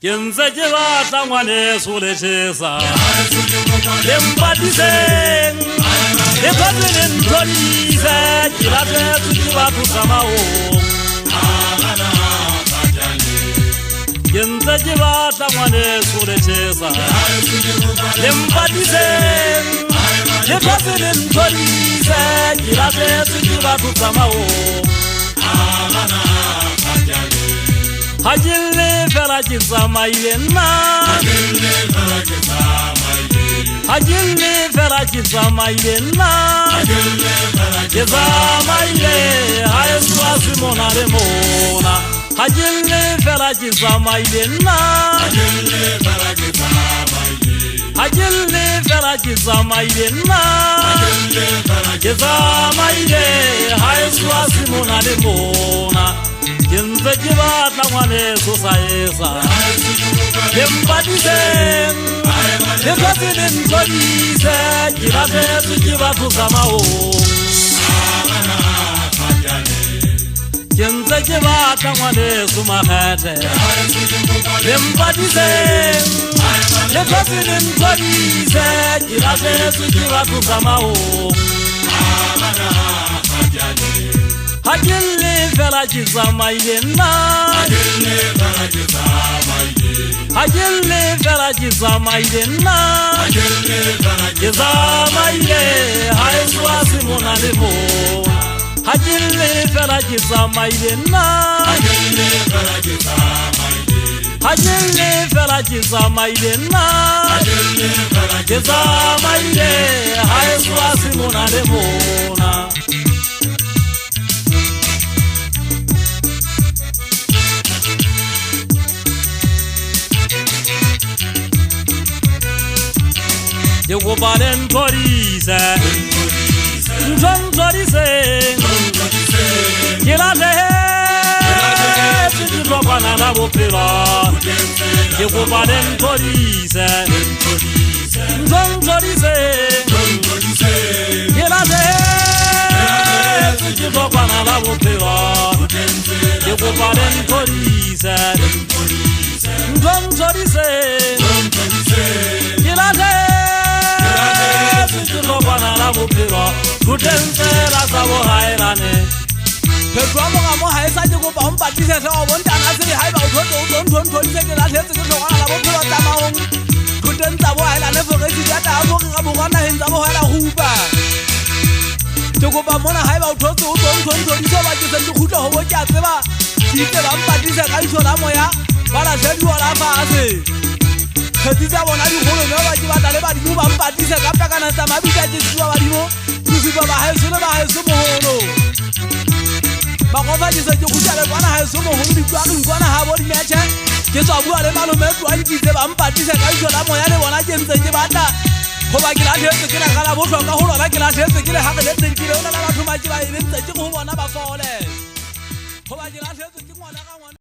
ke ntse ke batla ngwaneso le tshesa le mpatiseng le khotse le nthodise ke latetse ke batho tsamaong ke ntse ke batla ngwaneso le tshesa le mpatiseng le khotse le nthodise ke latetse ke batho tsamaong Hajille fela ki zamaile na Hajille fela ki zamaile na Ki zamaile Hayesu asimona de mona Hajille fela ki zamaile na Hajille fela ki zamaile na Ki zamaile Hayesu asimona de mona Kenze ke batla ngwaneso saesa le mpatiseng le khotse le nthodise ke latetse ke batho tsamaong Kenze ke batla ngwaneso makgethe le mpatiseng le khotse le nthodise ke latetse ke batho tsamaong Hajille fela ki zamaile na Hajille fela ki zamaile na Ki zamaile Hayesu asimona de mona Hajille fela ki zamaile na Hajille fela ki zamaile na Ki zamaile Hayesu asimona de mona Yo go balen police John Jodise Kila de Tu go bana na bopela Yo go balen police John Jodise Kila de Tu go bana na bopela Yo go balen police John Jodise Kila de Kutenzela sabo haelane Pedro mo ha esa ke go ba mpatise se o bontana se le haiba o thotse se ke la tletse ke tlogana la bophelo tsa maong kutenza bo haelane go re di data go ga bo gana henza bo haela huba ke go ba mona haiba o thotse o di so ba ke se khutla ho bo tja tseba di te ba mpatise ka iso la moya ba la se di ola fase Khadija bona di holo no ba ke batla le ba di mo ba mpatise ka pekana tsa mabitsa ke tswa ba di mo Kusiba ba haeso le ba haeso moholo Ba go fa ke se ke khutla bona haeso moholo di kwa ke bona ha bo di meche ke tswa bua le malome twa ntse ba mpatise ka iso la moya le bona ke ntse ke batla go ba ke la tletse ke na gala bo hloka go lona ke la tletse ke le ha ke le tletse ke le ona la batho ma ke ba e ntse ke go bona ba fole go ba ke la tletse